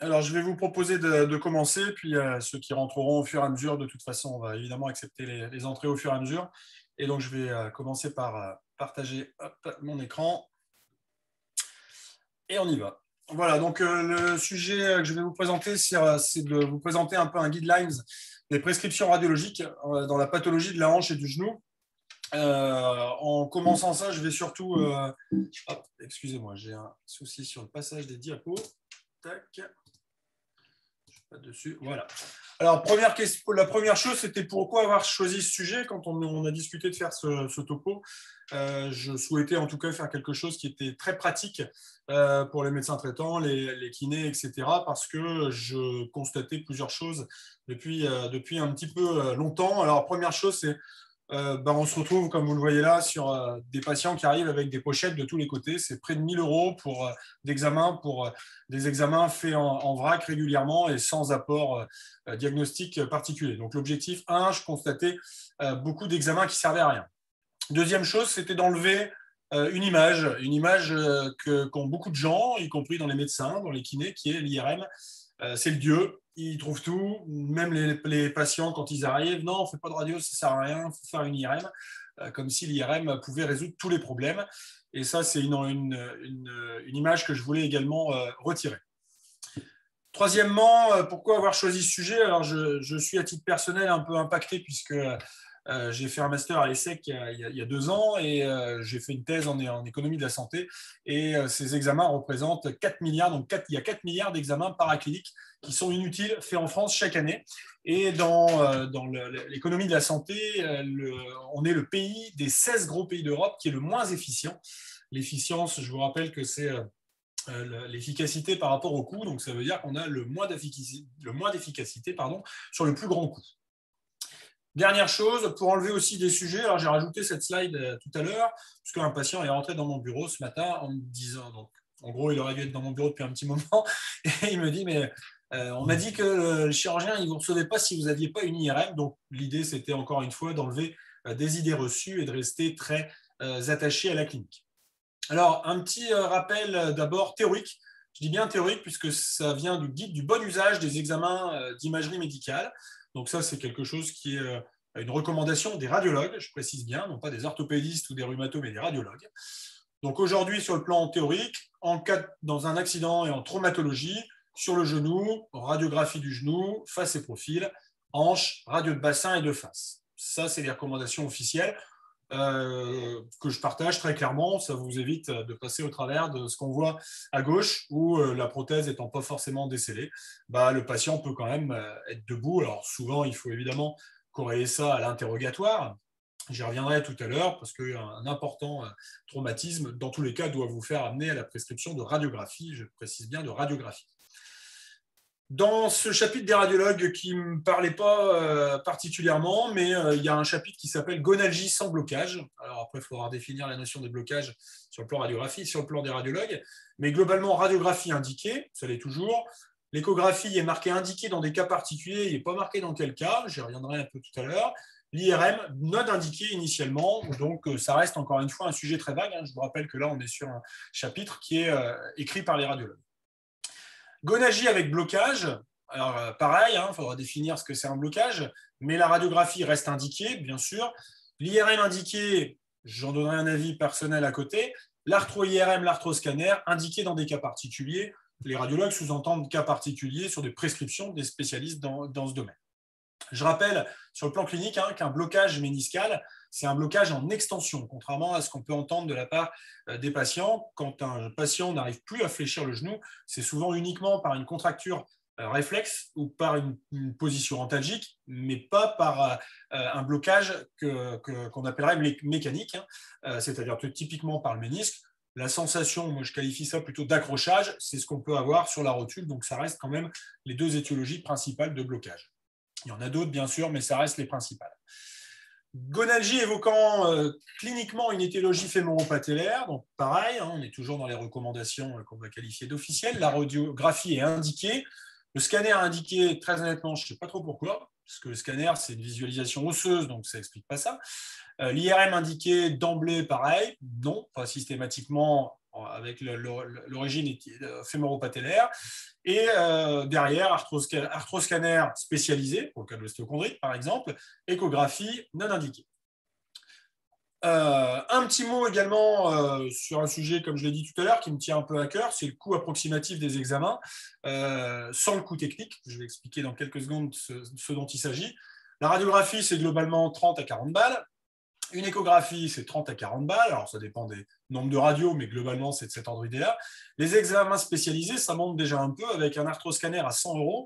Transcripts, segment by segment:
Alors, je vais vous proposer de commencer, puis ceux qui rentreront au fur et à mesure, de toute façon, on va évidemment accepter les entrées au fur et à mesure. Et donc, je vais commencer par partager mon écran et on y va. Voilà, donc le sujet que je vais vous présenter, c'est de vous présenter un peu un guidelines des prescriptions radiologiques dans la pathologie de la hanche et du genou. En commençant ça, je vais surtout... excusez-moi, j'ai un souci sur le passage des diapos. Tac. Pas dessus, voilà. Alors, la première chose, c'était pourquoi avoir choisi ce sujet quand on a discuté de faire ce topo. Je souhaitais en tout cas faire quelque chose qui était très pratique pour les médecins traitants, les kinés, etc. Parce que je constatais plusieurs choses depuis un petit peu longtemps. Alors, première chose, c'est on se retrouve, comme vous le voyez là, sur des patients qui arrivent avec des pochettes de tous les côtés. C'est près de 1 000 € pour des examens faits en vrac régulièrement et sans apport diagnostic particulier. Donc l'objectif, je constatais beaucoup d'examens qui servaient à rien. Deuxième chose, c'était d'enlever une image qu'ont beaucoup de gens, y compris dans les médecins, dans les kinés, qui est l'IRM. C'est le dieu, il trouve tout, même les patients quand ils arrivent, non, on ne fait pas de radio, ça ne sert à rien, il faut faire une IRM, comme si l'IRM pouvait résoudre tous les problèmes. Et ça, c'est une image que je voulais également retirer. Troisièmement, pourquoi avoir choisi ce sujet? Alors, je suis à titre personnel un peu impacté puisque j'ai fait un master à l'ESSEC il y a 2 ans et j'ai fait une thèse en économie de la santé. Et ces examens représentent 4 milliards. Donc, il y a 4 milliards d'examens paracliniques qui sont inutiles, faits en France chaque année. Et dans l'économie de la santé, on est le pays des 16 gros pays d'Europe qui est le moins efficient. L'efficience, je vous rappelle que c'est l'efficacité par rapport au coût. Donc, ça veut dire qu'on a le moins d'efficacité sur le plus grand coût. Dernière chose, pour enlever aussi des sujets, alors j'ai rajouté cette slide tout à l'heure, parce qu'un patient est rentré dans mon bureau ce matin en me disant, donc, en gros, il aurait dû être dans mon bureau depuis un petit moment, et il me dit, mais on m'a dit que le chirurgien, il ne vous recevait pas si vous n'aviez pas une IRM. Donc, l'idée, c'était encore une fois d'enlever des idées reçues et de rester très attaché à la clinique. Alors, un petit rappel d'abord théorique. Je dis bien théorique puisque ça vient du guide du bon usage des examens d'imagerie médicale. Donc ça, c'est quelque chose qui est une recommandation des radiologues, je précise bien, non pas des orthopédistes ou des rhumatos, mais des radiologues. Donc aujourd'hui, sur le plan théorique, dans un accident et en traumatologie, sur le genou, radiographie du genou, face et profil, hanche, radio de bassin et de face. Ça, c'est les recommandations officielles. Que je partage très clairement, ça vous évite de passer au travers de ce qu'on voit à gauche où la prothèse étant pas forcément décellée, le patient peut quand même être debout. Alors souvent, il faut évidemment corréler ça à l'interrogatoire. J'y reviendrai tout à l'heure parce qu'un important traumatisme, dans tous les cas, doit vous faire amener à la prescription de radiographie, je précise bien de radiographie. Dans ce chapitre des radiologues qui ne me parlait pas particulièrement, mais il y a un chapitre qui s'appelle gonalgie sans blocage. Alors après, il faudra définir la notion de blocage sur le plan radiographie, sur le plan des radiologues. Mais globalement, radiographie indiquée, ça l'est toujours. L'échographie est marquée indiquée dans des cas particuliers, il n'est pas marqué dans quel cas, j'y reviendrai un peu tout à l'heure. L'IRM, non indiquée initialement, donc ça reste encore une fois un sujet très vague. Je vous rappelle que là, on est sur un chapitre qui est écrit par les radiologues. Gonalgie avec blocage, alors pareil, il faudra définir ce que c'est un blocage, mais la radiographie reste indiquée, bien sûr. L'IRM indiqué, j'en donnerai un avis personnel à côté. L'arthro-IRM, l'arthroscanner, indiqué dans des cas particuliers. Les radiologues sous-entendent cas particuliers sur des prescriptions des spécialistes dans ce domaine. Je rappelle sur le plan clinique qu'un blocage méniscal, c'est un blocage en extension, contrairement à ce qu'on peut entendre de la part des patients. Quand un patient n'arrive plus à fléchir le genou, c'est souvent uniquement par une contracture réflexe ou par une position antalgique, mais pas par un blocage qu'on appellerait mécanique, c'est-à-dire typiquement par le ménisque. La sensation, moi je qualifie ça plutôt d'accrochage, c'est ce qu'on peut avoir sur la rotule, donc ça reste quand même les deux étiologies principales de blocage. Il y en a d'autres, bien sûr, mais ça reste les principales. Gonalgie évoquant cliniquement une étiologie fémoro-patellaire, donc pareil, on est toujours dans les recommandations qu'on va qualifier d'officielles. La radiographie est indiquée. Le scanner est indiqué, très honnêtement, je ne sais pas trop pourquoi, parce que le scanner, c'est une visualisation osseuse, donc ça n'explique pas ça. L'IRM indiqué d'emblée, pareil, non, pas systématiquement avec l'origine fémoro-patellaire. Et derrière, arthroscanner spécialisé, pour le cas de l'ostéochondrite par exemple, échographie non indiquée. Un petit mot également sur un sujet, comme je l'ai dit tout à l'heure, qui me tient un peu à cœur, c'est le coût approximatif des examens, sans le coût technique. Je vais expliquer dans quelques secondes ce dont il s'agit. La radiographie, c'est globalement 30 à 40 balles. Une échographie, c'est 30 à 40 balles. Alors, ça dépend des nombres de radios, mais globalement, c'est de cet ordre d'idée-là. Les examens spécialisés, ça monte déjà un peu avec un arthroscanner à 100 €.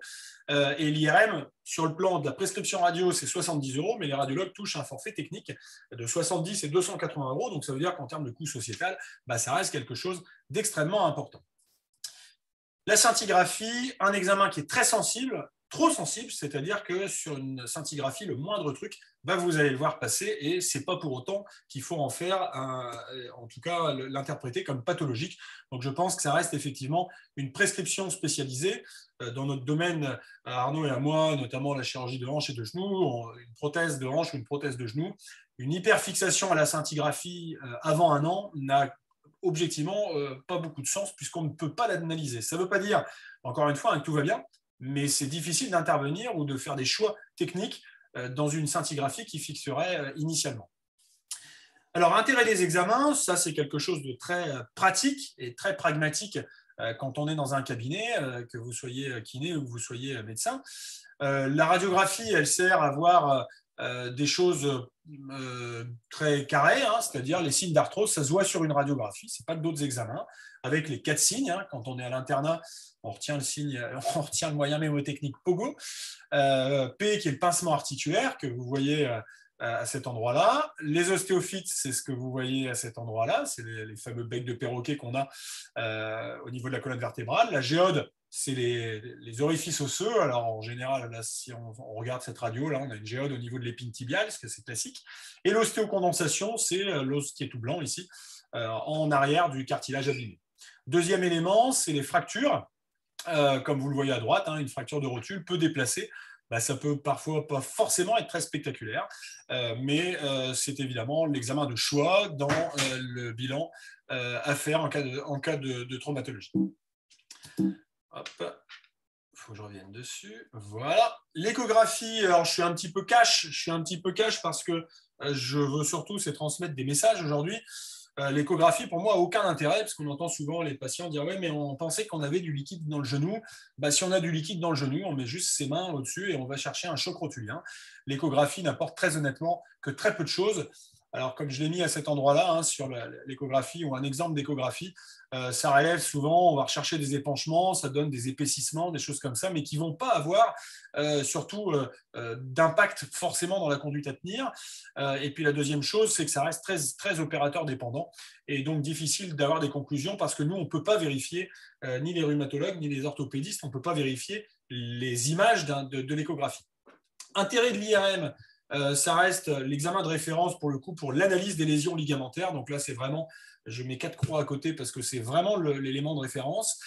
Et l'IRM, sur le plan de la prescription radio, c'est 70 €, mais les radiologues touchent un forfait technique de 70 et 280 €. Donc, ça veut dire qu'en termes de coût sociétal, ça reste quelque chose d'extrêmement important. La scintigraphie, un examen qui est très sensible, trop sensible, c'est-à-dire que sur une scintigraphie, le moindre truc, vous allez le voir passer et ce n'est pas pour autant qu'il faut en faire, en tout cas l'interpréter comme pathologique. Donc je pense que ça reste effectivement une prescription spécialisée. Dans notre domaine, Arnaud et à moi, notamment la chirurgie de hanche et de genou, une prothèse de hanche ou une prothèse de genou, une hyperfixation à la scintigraphie avant 1 an n'a objectivement pas beaucoup de sens puisqu'on ne peut pas l'analyser. Ça ne veut pas dire, encore une fois, que tout va bien, mais c'est difficile d'intervenir ou de faire des choix techniques dans une scintigraphie qui fixerait initialement. Alors, intérêt des examens, ça c'est quelque chose de très pratique et très pragmatique quand on est dans un cabinet, que vous soyez kiné ou que vous soyez médecin. La radiographie, elle sert à voir des choses très carrées, c'est-à-dire les signes d'arthrose, ça se voit sur une radiographie, ce n'est pas que d'autres examens, avec les 4 signes. Quand on est à l'internat, on retient le moyen mémotechnique POGO, P qui est le pincement articulaire que vous voyez à cet endroit-là. Les ostéophytes, c'est ce que vous voyez à cet endroit-là, c'est les fameux becs de perroquet qu'on a au niveau de la colonne vertébrale. La géode, c'est les orifices osseux. Alors en général, là, si on regarde cette radio, là, on a une géode au niveau de l'épine tibiale, ce que c'est classique. Et l'ostéocondensation, c'est l'os qui est tout blanc ici, en arrière du cartilage abîmé. Deuxième élément, c'est les fractures. Comme vous le voyez à droite, une fracture de rotule peu déplacée. Ça peut parfois pas forcément être très spectaculaire, mais c'est évidemment l'examen de choix dans le bilan à faire en cas de traumatologie. Hop, il faut que je revienne dessus. Voilà. L'échographie, alors je suis un petit peu cash parce que je veux surtout transmettre des messages aujourd'hui. L'échographie, pour moi, n'a aucun intérêt, parce qu'on entend souvent les patients dire « Ouais, mais on pensait qu'on avait du liquide dans le genou. » Si on a du liquide dans le genou, on met juste ses mains au-dessus et on va chercher un choc rotulien. L'échographie n'apporte très honnêtement que très peu de choses. Alors, comme je l'ai mis à cet endroit-là, sur l'échographie ou un exemple d'échographie, ça relève souvent, on va rechercher des épanchements, ça donne des épaississements, des choses comme ça, mais qui ne vont pas avoir surtout d'impact forcément dans la conduite à tenir. Et puis la deuxième chose, c'est que ça reste très, très opérateur dépendant et donc difficile d'avoir des conclusions parce que nous, on ne peut pas vérifier, ni les rhumatologues, ni les orthopédistes, on ne peut pas vérifier les images de l'échographie. Intérêt de l'IRM, ça reste l'examen de référence pour le coup pour l'analyse des lésions ligamentaires. Donc là, c'est vraiment, je mets 4 croix à côté parce que c'est vraiment l'élément de référence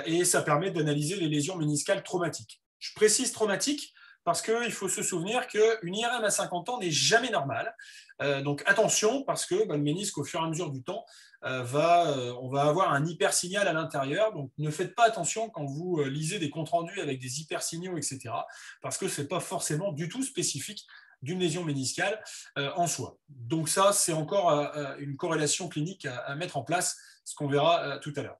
et ça permet d'analyser les lésions méniscales traumatiques. Je précise traumatique parce qu'il faut se souvenir qu'une IRM à 50 ans n'est jamais normale. Donc attention, parce que le ménisque, au fur et à mesure du temps, on va avoir un hypersignal à l'intérieur. Donc ne faites pas attention quand vous lisez des comptes rendus avec des hypersignaux, etc. Parce que ce n'est pas forcément du tout spécifique d'une lésion méniscale en soi. Donc ça, c'est encore une corrélation clinique à mettre en place, ce qu'on verra tout à l'heure.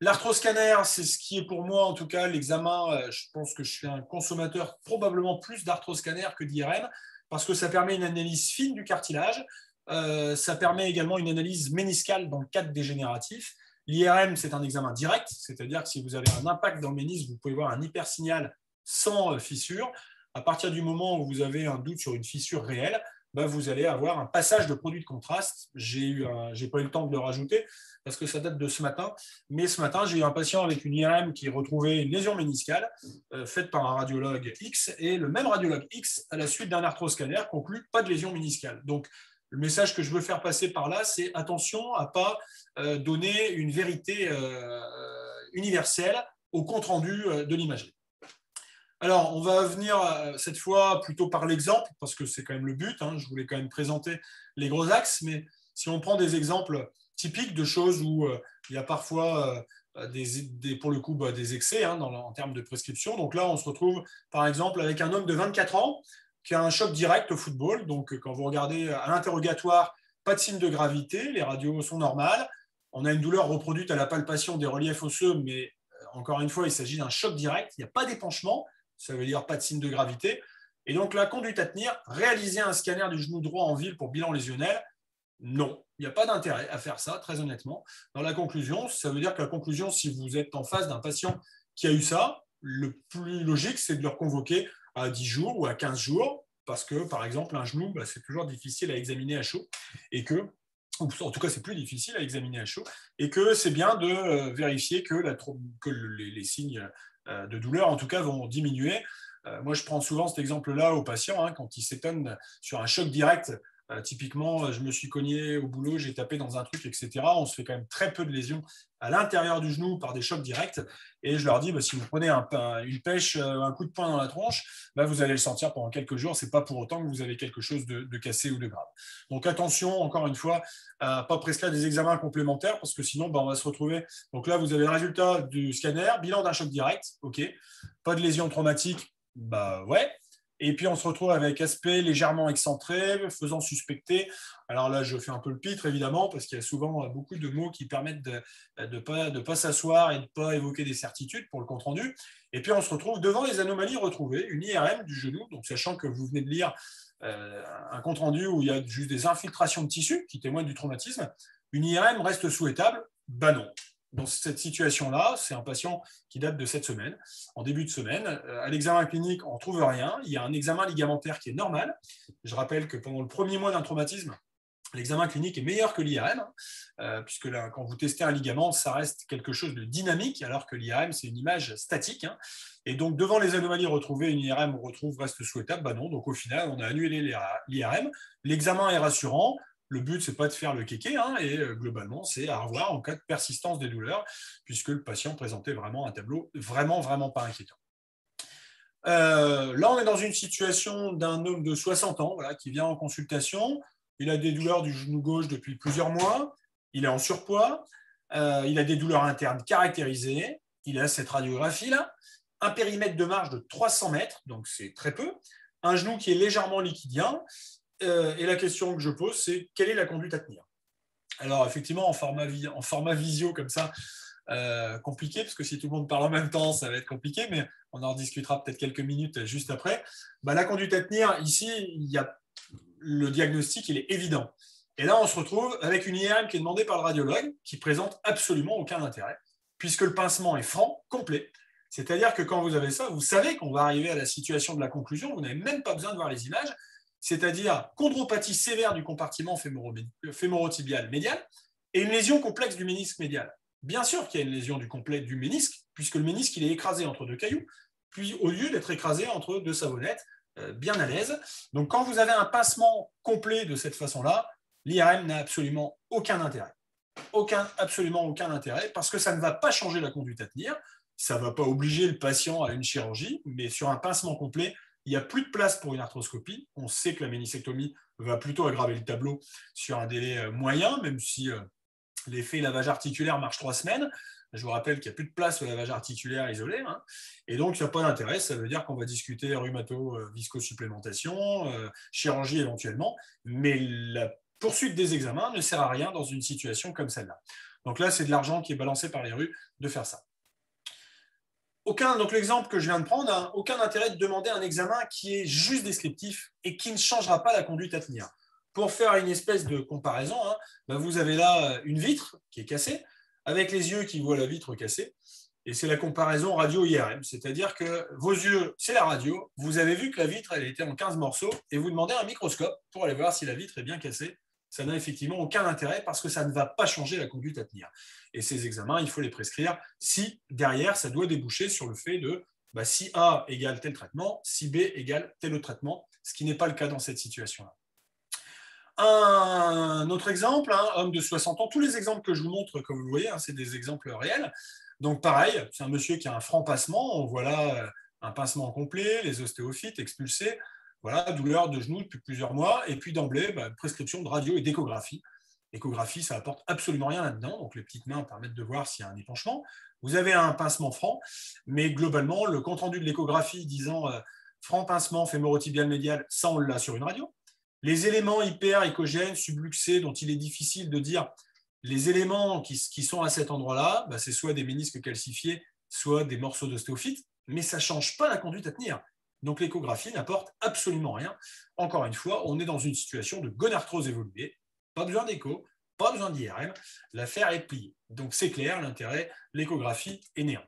L'arthroscanner, c'est ce qui est pour moi, en tout cas, l'examen. Je pense que je suis un consommateur probablement plus d'arthroscanner que d'IRM, parce que ça permet une analyse fine du cartilage, ça permet également une analyse méniscale dans le cadre dégénératif. L'IRM, c'est un examen direct, c'est-à-dire que si vous avez un impact dans le ménisque, vous pouvez voir un hypersignal sans fissure. À partir du moment où vous avez un doute sur une fissure réelle, vous allez avoir un passage de produit de contraste. J'ai pas eu le temps de le rajouter parce que ça date de ce matin, mais ce matin, j'ai eu un patient avec une IRM qui retrouvait une lésion méniscale faite par un radiologue X, et le même radiologue X, à la suite d'un arthroscanner, conclut pas de lésion méniscale. Donc, le message que je veux faire passer par là, c'est attention à ne pas donner une vérité universelle au compte-rendu de l'imagerie. Alors, on va venir cette fois plutôt par l'exemple, parce que c'est quand même le but. Je voulais quand même présenter les gros axes, mais si on prend des exemples typique de choses où il y a parfois pour le coup des excès en termes de prescription. Donc là, on se retrouve par exemple avec un homme de 24 ans qui a un choc direct au football. Donc quand vous regardez à l'interrogatoire, pas de signe de gravité, les radios sont normales. On a une douleur reproduite à la palpation des reliefs osseux, mais encore une fois, il s'agit d'un choc direct. Il n'y a pas d'épanchement, ça veut dire pas de signe de gravité. Et donc la conduite à tenir, réaliser un scanner du genou droit en ville pour bilan lésionnel, non, il n'y a pas d'intérêt à faire ça, très honnêtement. Dans la conclusion, ça veut dire que la conclusion, si vous êtes en face d'un patient qui a eu ça, le plus logique, c'est de le reconvoquer à 10 jours ou à 15 jours, parce que, par exemple, un genou, c'est toujours difficile à examiner à chaud, et que, ou en tout cas, c'est plus difficile à examiner à chaud, et que c'est bien de vérifier que les signes de douleur, en tout cas, vont diminuer. Moi, je prends souvent cet exemple-là aux patients, quand ils s'étonnent sur un choc direct. Typiquement, je me suis cogné au boulot, j'ai tapé dans un truc, etc. On se fait quand même très peu de lésions à l'intérieur du genou par des chocs directs. Et je leur dis, si vous prenez une pêche, un coup de poing dans la tronche, vous allez le sentir pendant quelques jours. Ce n'est pas pour autant que vous avez quelque chose de cassé ou de grave. Donc attention, encore une fois, à ne pas prescrire des examens complémentaires parce que sinon, on va se retrouver. Donc là, vous avez le résultat du scanner, bilan d'un choc direct, OK. Pas de lésion traumatique, ouais. Et puis, on se retrouve avec aspect légèrement excentré, faisant suspecter. Alors là, je fais un peu le pitre, évidemment, parce qu'il y a souvent beaucoup de mots qui permettent de ne pas s'asseoir et de ne pas évoquer des certitudes pour le compte-rendu. Et puis, on se retrouve devant les anomalies retrouvées, une IRM du genou, donc sachant que vous venez de lire un compte-rendu où il y a juste des infiltrations de tissu qui témoignent du traumatisme. Une IRM reste souhaitable? Non. Dans cette situation-là, c'est un patient qui date de cette semaine. En début de semaine, à l'examen clinique, on ne trouve rien. Il y a un examen ligamentaire qui est normal. Je rappelle que pendant le premier mois d'un traumatisme, l'examen clinique est meilleur que l'IRM, puisque là, quand vous testez un ligament, ça reste quelque chose de dynamique, alors que l'IRM, c'est une image statique. Et donc, devant les anomalies retrouvées, une IRM reste souhaitable? Non. Donc, au final, on a annulé l'IRM. L'examen est rassurant. Le but, ce n'est pas de faire le kéké, et globalement, c'est à revoir en cas de persistance des douleurs, puisque le patient présentait vraiment un tableau vraiment, vraiment pas inquiétant. Là, on est dans une situation d'un homme de 60 ans qui vient en consultation. Il a des douleurs du genou gauche depuis plusieurs mois. Il est en surpoids. Il a des douleurs internes caractérisées. Il a cette radiographie-là. Un périmètre de marge de 300 mètres, donc c'est très peu. Un genou qui est légèrement liquidien. Et la question que je pose, c'est quelle est la conduite à tenir? Alors, effectivement, en format visio comme ça, compliqué, parce que si tout le monde parle en même temps, ça va être compliqué, mais on en discutera peut-être quelques minutes juste après. La conduite à tenir, ici, le diagnostic, il est évident. Et là, on se retrouve avec une IRM qui est demandée par le radiologue, qui présente absolument aucun intérêt, puisque le pincement est franc, complet. C'est-à-dire que quand vous avez ça, vous savez qu'on va arriver à la situation de la conclusion, vous n'avez même pas besoin de voir les images, c'est-à-dire chondropathie sévère du compartiment fémorotibial médial et une lésion complexe du ménisque médial. Bien sûr qu'il y a une lésion du ménisque, puisque le ménisque il est écrasé entre deux cailloux, puis au lieu d'être écrasé entre deux savonnettes, bien à l'aise. Donc quand vous avez un pincement complet de cette façon-là, l'IRM n'a absolument aucun intérêt. Absolument aucun intérêt, parce que ça ne va pas changer la conduite à tenir, ça ne va pas obliger le patient à une chirurgie, mais sur un pincement complet, il n'y a plus de place pour une arthroscopie. On sait que la ménisectomie va plutôt aggraver le tableau sur un délai moyen, même si l'effet lavage articulaire marche 3 semaines. Je vous rappelle qu'il n'y a plus de place au lavage articulaire isolé. Et donc, il n'y a pas d'intérêt. Ça veut dire qu'on va discuter rhumato-viscosupplémentation, chirurgie éventuellement. Mais la poursuite des examens ne sert à rien dans une situation comme celle-là. Donc là, c'est de l'argent qui est balancé par les rues de faire ça. Donc l'exemple que je viens de prendre, aucun intérêt de demander un examen qui est juste descriptif et qui ne changera pas la conduite à tenir. Pour faire une espèce de comparaison, vous avez là une vitre qui est cassée, avec les yeux qui voient la vitre cassée, et c'est la comparaison radio-IRM, c'est-à-dire que vos yeux, c'est la radio, vous avez vu que la vitre, elle était en 15 morceaux, et vous demandez un microscope pour aller voir si la vitre est bien cassée. Ça n'a effectivement aucun intérêt parce que ça ne va pas changer la conduite à tenir. Et ces examens, il faut les prescrire si derrière, ça doit déboucher sur le fait de si A égale tel traitement, si B égale tel autre traitement, ce qui n'est pas le cas dans cette situation-là. Un autre exemple, homme de 60 ans, tous les exemples que je vous montre, comme vous le voyez, c'est des exemples réels. Donc pareil, c'est un monsieur qui a un franc pincement, on voit là un pincement complet, les ostéophytes expulsés, voilà, douleur de genou depuis plusieurs mois, et puis d'emblée, prescription de radio et d'échographie. L'échographie, ça apporte absolument rien là-dedans. Donc, les petites mains permettent de voir s'il y a un épanchement. Vous avez un pincement franc, mais globalement, le compte-rendu de l'échographie disant franc pincement fémorotibial médial, ça, on l'a sur une radio. Les éléments hyper échogènes, subluxés, dont il est difficile de dire les éléments qui sont à cet endroit-là, bah, c'est soit des ménisques calcifiés, soit des morceaux d'ostéophyte, mais ça ne change pas la conduite à tenir. Donc l'échographie n'apporte absolument rien. Encore une fois, on est dans une situation de gonarthrose évoluée, pas besoin d'écho, pas besoin d'IRM, l'affaire est pliée. Donc c'est clair, l'intérêt, l'échographie est néant.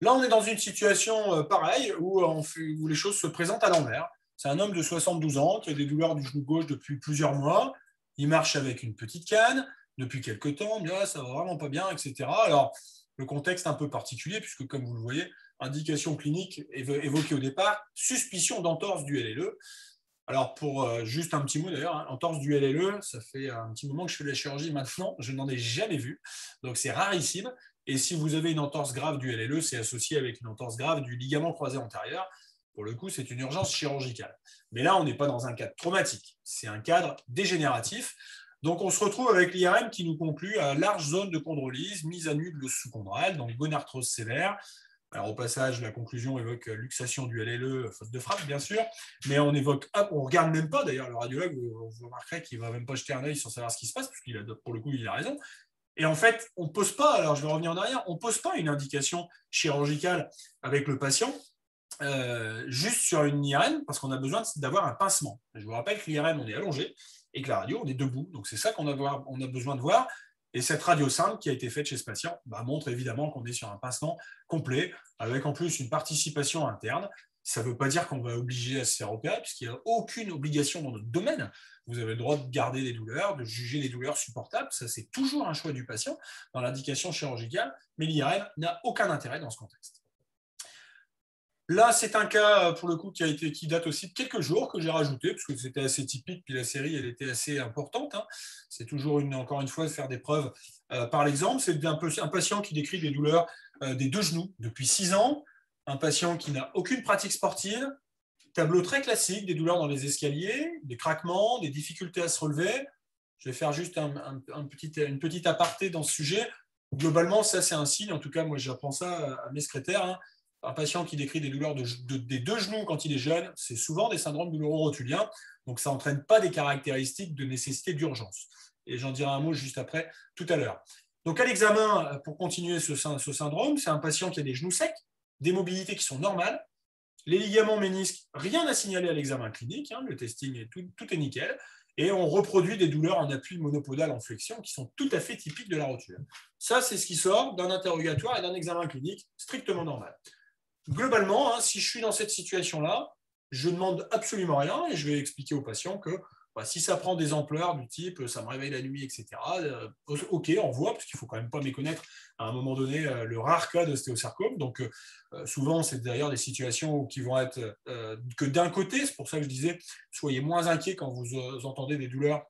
Là, on est dans une situation pareille où les choses se présentent à l'envers. C'est un homme de 72 ans qui a des douleurs du genou gauche depuis plusieurs mois. Il marche avec une petite canne depuis quelques temps. Mais ça va vraiment pas bien, etc. Alors, le contexte est un peu particulier puisque, comme vous le voyez, indication clinique évoquée au départ, suspicion d'entorse du LLE. Alors, pour juste un petit mot d'ailleurs, hein, entorse du LLE, ça fait un petit moment que je fais de la chirurgie maintenant, je n'en ai jamais vu. Donc, c'est rarissime. Et si vous avez une entorse grave du LLE, c'est associé avec une entorse grave du ligament croisé antérieur. Pour le coup, c'est une urgence chirurgicale. Mais là, on n'est pas dans un cadre traumatique, c'est un cadre dégénératif. Donc, on se retrouve avec l'IRM qui nous conclut à large zone de chondrolyse, mise à nu de l'os sous-chondral, donc gonarthrose sévère. Alors, au passage, la conclusion évoque luxation du LLE, faute de frappe, bien sûr, mais on regarde même pas, d'ailleurs, le radiologue, vous remarquerez qu'il ne va même pas jeter un œil sans savoir ce qui se passe, parce pour le coup, il a raison. Et en fait, on ne pose pas, alors je vais revenir en arrière, on ne pose pas une indication chirurgicale avec le patient, juste sur une IRM, parce qu'on a besoin d'avoir un pincement. Je vous rappelle que l'IRM, on est allongé, et que la radio, on est debout. Donc c'est ça qu'on a besoin de voir. Et cette radio simple qui a été faite chez ce patient montre évidemment qu'on est sur un pincement complet, avec en plus une participation interne. Ça ne veut pas dire qu'on va obliger à se faire opérer, puisqu'il n'y a aucune obligation dans notre domaine. Vous avez le droit de garder les douleurs, de juger les douleurs supportables. Ça, c'est toujours un choix du patient dans l'indication chirurgicale, mais l'IRM n'a aucun intérêt dans ce contexte. Là, c'est un cas, pour le coup, qui date aussi de quelques jours, que j'ai rajouté, parce que c'était assez typique, puis la série, elle était assez importante. Hein. C'est toujours, encore une fois, de faire des preuves par l'exemple. C'est un patient qui décrit des douleurs des deux genoux depuis 6 ans, un patient qui n'a aucune pratique sportive, tableau très classique, des douleurs dans les escaliers, des craquements, des difficultés à se relever. Je vais faire juste une petite aparté dans ce sujet. Globalement, ça, c'est un signe. En tout cas, moi, j'apprends ça à mes secrétaires. Hein. Un patient qui décrit des douleurs des deux genoux quand il est jeune, c'est souvent des syndromes douloureux-rotuliens. Donc, ça n'entraîne pas des caractéristiques de nécessité d'urgence. Et j'en dirai un mot juste après, tout à l'heure. Donc, à l'examen, pour continuer ce syndrome, c'est un patient qui a des genoux secs, des mobilités qui sont normales, les ligaments ménisques, rien à signaler à l'examen clinique, hein, le testing, tout est nickel, et on reproduit des douleurs en appui monopodal en flexion qui sont tout à fait typiques de la rotule. Ça, c'est ce qui sort d'un interrogatoire et d'un examen clinique strictement normal. Globalement, hein, si je suis dans cette situation-là, je ne demande absolument rien et je vais expliquer au patient que si ça prend des ampleurs du type ça me réveille la nuit, etc., ok, on voit, parce qu'il ne faut quand même pas méconnaître à un moment donné le rare cas d'ostéosarcome. Donc, souvent, c'est d'ailleurs des situations qui vont être que d'un côté. C'est pour ça que je disais, soyez moins inquiets quand vous entendez des douleurs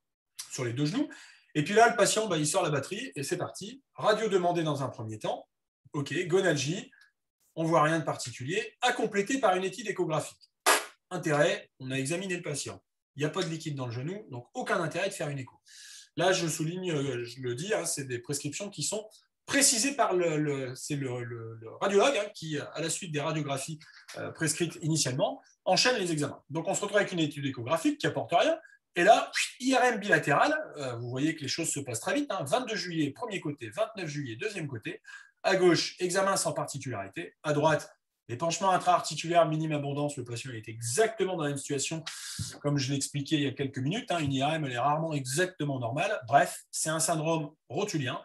sur les deux genoux. Et puis là, le patient, il sort la batterie et c'est parti. Radio demandée dans un premier temps. Ok, gonalgie. On ne voit rien de particulier, à compléter par une étude échographique. Intérêt, on a examiné le patient. Il n'y a pas de liquide dans le genou, donc aucun intérêt de faire une écho. Là, je souligne, je le dis, hein, c'est des prescriptions qui sont précisées par le radiologue hein, qui, à la suite des radiographies prescrites initialement, enchaîne les examens. Donc, on se retrouve avec une étude échographique qui n'apporte rien. Et là, IRM bilatéral, vous voyez que les choses se passent très vite. Hein, 22 juillet, premier côté, 29 juillet, deuxième côté. À gauche, examen sans particularité. À droite, l'épanchement intra-articulaire, minime abondance. Le patient est exactement dans la même situation, comme je l'ai expliqué il y a quelques minutes. Hein. Une IRM, elle est rarement exactement normale. Bref, c'est un syndrome rotulien.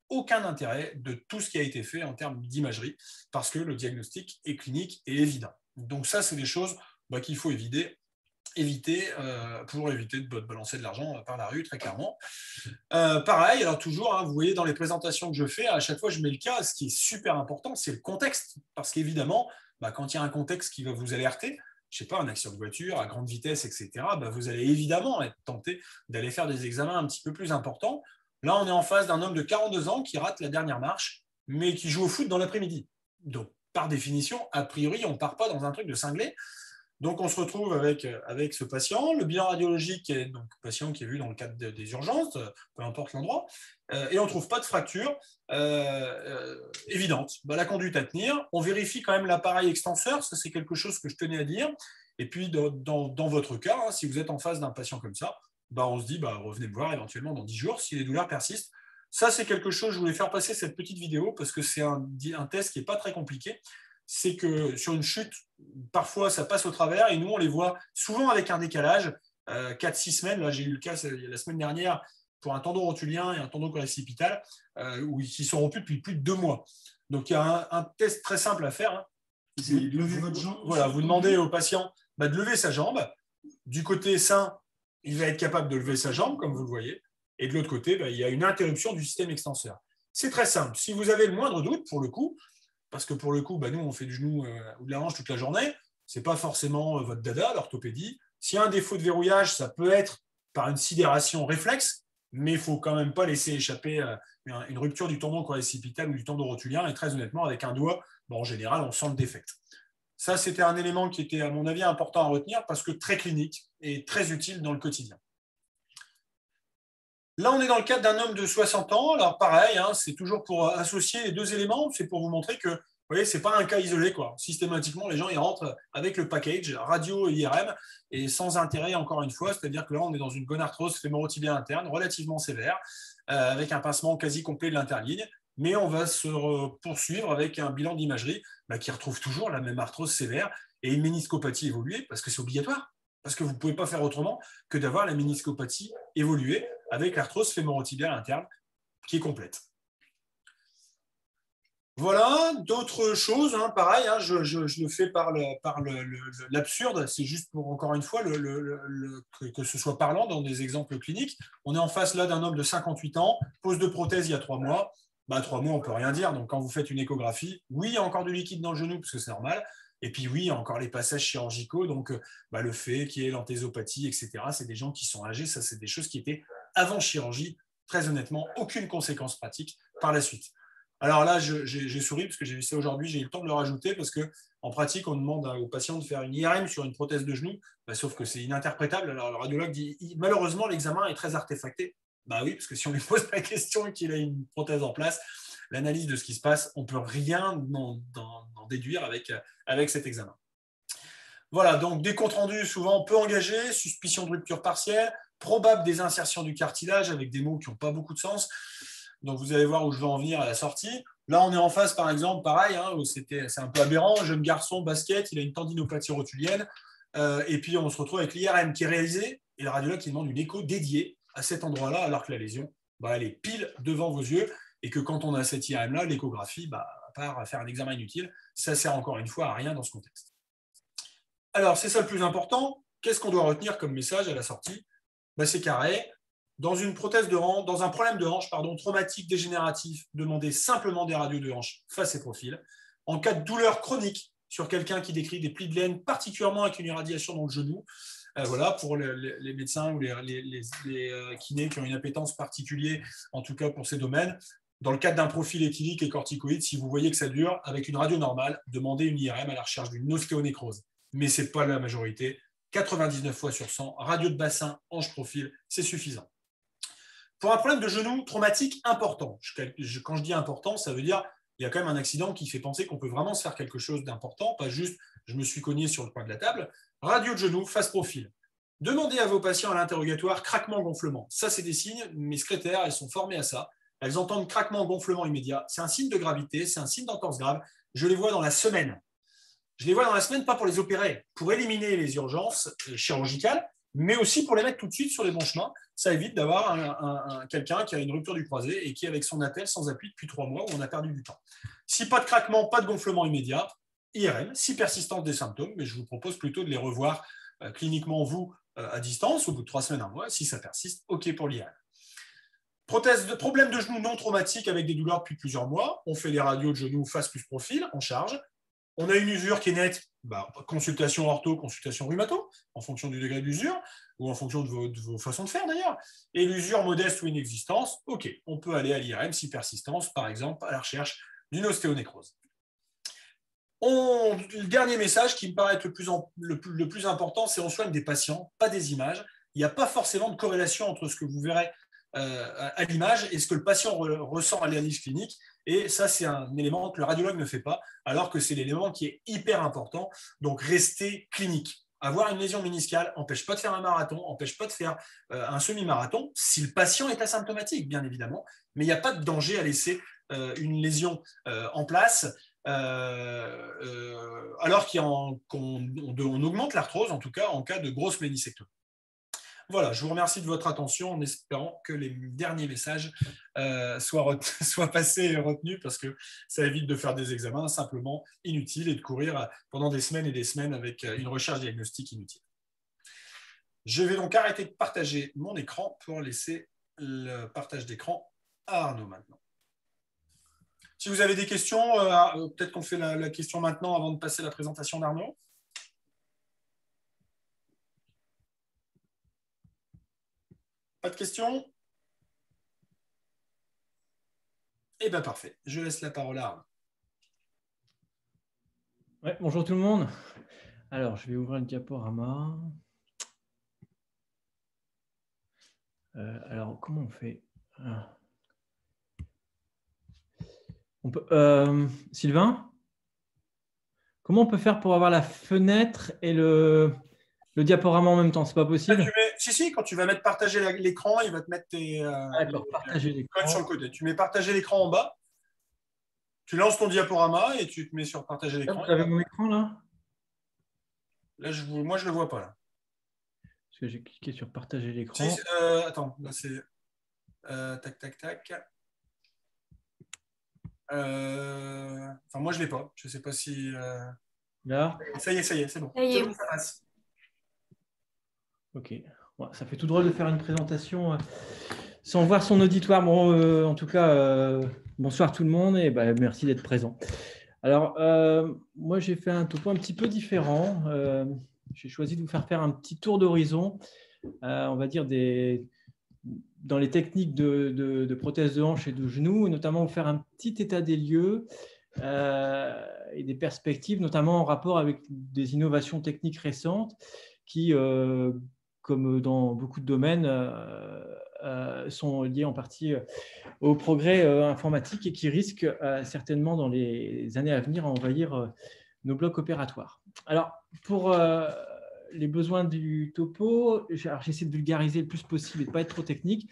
Aucun intérêt de tout ce qui a été fait en termes d'imagerie, parce que le diagnostic est clinique et évident. Donc ça, c'est des choses qu'il faut éviter pour éviter de balancer de l'argent par la rue, très clairement. Pareil, alors toujours, hein, vous voyez dans les présentations que je fais, à chaque fois je mets le cas, ce qui est super important, c'est le contexte, parce qu'évidemment, quand il y a un contexte qui va vous alerter, je ne sais pas, un accident de voiture à grande vitesse, etc., vous allez évidemment être tenté d'aller faire des examens un petit peu plus importants. Là, on est en face d'un homme de 42 ans qui rate la dernière marche, mais qui joue au foot dans l'après-midi. Donc, par définition, a priori, on ne part pas dans un truc de cinglé. Donc, on se retrouve avec ce patient. Le bilan radiologique est donc patient qui est vu dans le cadre des urgences, peu importe l'endroit, et on ne trouve pas de fracture évidente. La conduite à tenir. On vérifie quand même l'appareil extenseur. Ça, c'est quelque chose que je tenais à dire. Et puis, dans votre cas, hein, si vous êtes en face d'un patient comme ça, on se dit, revenez me voir éventuellement dans 10 jours si les douleurs persistent. Ça, c'est quelque chose, je voulais faire passer cette petite vidéo parce que c'est un test qui n'est pas très compliqué. C'est que sur une chute, parfois ça passe au travers et nous on les voit souvent avec un décalage, 4-6 semaines. Là j'ai eu le cas la semaine dernière pour un tendon rotulien et un tendon corécipital qui sont rompus depuis plus de 2 mois. Donc il y a un test très simple à faire. Hein. Vous demandez au patient de lever sa jambe. Du côté sain, il va être capable de lever sa jambe, comme vous le voyez. Et de l'autre côté, il y a une interruption du système extenseur. C'est très simple. Si vous avez le moindre doute, pour le coup, parce que pour le coup, nous, on fait du genou ou de la hanche toute la journée, ce n'est pas forcément votre dada, l'orthopédie. S'il y a un défaut de verrouillage, ça peut être par une sidération réflexe, mais il ne faut quand même pas laisser échapper une rupture du tendon corécipital ou du tendon rotulien. Et très honnêtement, avec un doigt, en général, on sent le défect. Ça, c'était un élément qui était, à mon avis, important à retenir parce que très clinique et très utile dans le quotidien. Là, on est dans le cadre d'un homme de 60 ans. Alors, pareil, hein, c'est toujours pour associer les deux éléments. C'est pour vous montrer que, vous voyez, ce n'est pas un cas isolé, quoi. Systématiquement, les gens, ils rentrent avec le package radio et IRM et sans intérêt, encore une fois. C'est-à-dire que là, on est dans une gonarthrose fémorotibiale interne relativement sévère, avec un pincement quasi complet de l'interligne. Mais on va se poursuivre avec un bilan d'imagerie qui retrouve toujours la même arthrose sévère et une méniscopathie évoluée, parce que c'est obligatoire. Parce que vous ne pouvez pas faire autrement que d'avoir la méniscopathie évoluée avec l'arthrose fémorotibiale interne qui est complète. Voilà, d'autres choses, hein, pareil, hein, je le fais par l'absurde, c'est juste pour, encore une fois, que ce soit parlant dans des exemples cliniques. On est en face là d'un homme de 58 ans, pose de prothèse il y a 3 mois. 3 mois, on ne peut rien dire. Donc, quand vous faites une échographie, oui, il y a encore du liquide dans le genou, parce que c'est normal. Et puis, oui, il y a encore les passages chirurgicaux. Donc, le fait qu'il y ait l'anthésopathie, etc., c'est des gens qui sont âgés. Ça, c'est des choses qui étaient avant chirurgie. Très honnêtement, aucune conséquence pratique par la suite. Alors là, j'ai souri parce que j'ai vu ça aujourd'hui, j'ai eu le temps de le rajouter parce qu'en pratique, on demande aux patients de faire une IRM sur une prothèse de genou, sauf que c'est ininterprétable. Alors le radiologue dit malheureusement, l'examen est très artefacté. Oui, parce que si on lui pose la question et qu'il a une prothèse en place, l'analyse de ce qui se passe, on ne peut rien en déduire avec cet examen. Voilà, donc des comptes rendus souvent peu engagés, suspicion de rupture partielle, probable désinsertion du cartilage avec des mots qui n'ont pas beaucoup de sens. Donc, vous allez voir où je veux en venir à la sortie. Là, on est en face, par exemple, pareil, hein, c'est un peu aberrant. Jeune garçon, basket, il a une tendinopathie rotulienne. Et puis, on se retrouve avec l'IRM qui est réalisé et le radiologue qui demande une écho dédiée à cet endroit-là, alors que la lésion, elle est pile devant vos yeux. Et que quand on a cette IRM-là, l'échographie, à part faire un examen inutile, ça sert encore une fois à rien dans ce contexte. Alors, c'est ça le plus important. Qu'est-ce qu'on doit retenir comme message à la sortie? C'est carré. Dans une prothèse de hanche, dans un problème de hanche traumatique dégénératif, demandez simplement des radios de hanche face et profil. En cas de douleur chronique sur quelqu'un qui décrit des plis de laine, particulièrement avec une irradiation dans le genou, voilà, pour les médecins ou les kinés qui ont une appétence particulière, en tout cas pour ces domaines. Dans le cadre d'un profil éthylique et corticoïde, si vous voyez que ça dure, avec une radio normale, demandez une IRM à la recherche d'une ostéonécrose. Mais ce n'est pas la majorité. 99 fois sur 100, radio de bassin, hanche profil, c'est suffisant. Pour un problème de genou traumatique important, quand je dis important, ça veut dire qu'il y a quand même un accident qui fait penser qu'on peut vraiment se faire quelque chose d'important, pas juste je me suis cogné sur le coin de la table. Radio de genou, face profil. Demandez à vos patients à l'interrogatoire craquement, gonflement. Ça, c'est des signes. Mes secrétaires, elles sont formées à ça. Elles entendent craquement, gonflement immédiat. C'est un signe de gravité, c'est un signe d'entorse grave. Je les vois dans la semaine. Je les vois dans la semaine, pas pour les opérer, pour éliminer les urgences chirurgicales, mais aussi pour les mettre tout de suite sur les bons chemins. Ça évite d'avoir quelqu'un qui a une rupture du croisé et qui est avec son attelle sans appui depuis 3 mois où on a perdu du temps. Si pas de craquement, pas de gonflement immédiat, IRM, si persistance des symptômes, mais je vous propose plutôt de les revoir cliniquement, vous, à distance, au bout de 3 semaines, 1 mois. Si ça persiste, OK pour l'IRM. Problème de genou non traumatique avec des douleurs depuis plusieurs mois. On fait les radios de genou face plus profil en charge. On a une usure qui est nette, consultation ortho, consultation rhumato, en fonction du degré d'usure, ou en fonction de vos façons de faire d'ailleurs. Et l'usure modeste ou inexistence, OK, on peut aller à l'IRM si persistance, par exemple, à la recherche d'une ostéonécrose. Le dernier message qui me paraît être le plus important, c'est on soigne des patients, pas des images. Il n'y a pas forcément de corrélation entre ce que vous verrez à l'image et ce que le patient ressent à l'analyse clinique. Et ça, c'est un élément que le radiologue ne fait pas, alors que c'est l'élément qui est hyper important. Donc, rester clinique. Avoir une lésion méniscale n'empêche pas de faire un marathon, n'empêche pas de faire un semi-marathon, si le patient est asymptomatique, bien évidemment. Mais il n'y a pas de danger à laisser une lésion en place. Alors qu'on augmente l'arthrose, en tout cas en cas de grosse ménisectomie. Voilà, je vous remercie de votre attention en espérant que les derniers messages soient passés et retenus parce que ça évite de faire des examens simplement inutiles et de courir pendant des semaines et des semaines avec une recherche diagnostique inutile. Je vais donc arrêter de partager mon écran pour laisser le partage d'écran à Arnaud maintenant. Si vous avez des questions, peut-être qu'on fait la question maintenant avant de passer à la présentation d'Arnaud. Pas de questions? Eh bien, parfait. Je laisse la parole à Arnaud. Ouais, bonjour tout le monde. Alors, je vais ouvrir le diaporama. Alors, comment on fait? On peut, Sylvain, comment on peut faire pour avoir la fenêtre et le diaporama en même temps? C'est pas possible? Si, quand tu vas mettre partager l'écran, il va te mettre tes partager l'écran sur le côté. Tu mets partager l'écran en bas, tu lances ton diaporama et tu te mets sur partager l'écran. Vous avez mon écran là? Là, moi, je ne le vois pas. Là. Parce que j'ai cliqué sur partager l'écran. Si, attends, là c'est. Tac, tac, tac. Enfin, moi, je ne l'ai pas. Je ne sais pas si. Là. Ça y est, c'est bon. Ça y est. Ça passe. Ok. Ouais, ça fait tout drôle de faire une présentation sans voir son auditoire. Bon, en tout cas, bonsoir tout le monde et merci d'être présent. Alors, moi, j'ai fait un topo un petit peu différent. J'ai choisi de vous faire un petit tour d'horizon, on va dire, dans les techniques de prothèse de hanche et de genou, et notamment vous faire un petit état des lieux et des perspectives, notamment en rapport avec des innovations techniques récentes qui, comme dans beaucoup de domaines, sont liées en partie au progrès informatique et qui risquent certainement dans les années à venir à envahir nos blocs opératoires. Alors, pour les besoins du topo, j'essaie de vulgariser le plus possible et de ne pas être trop technique,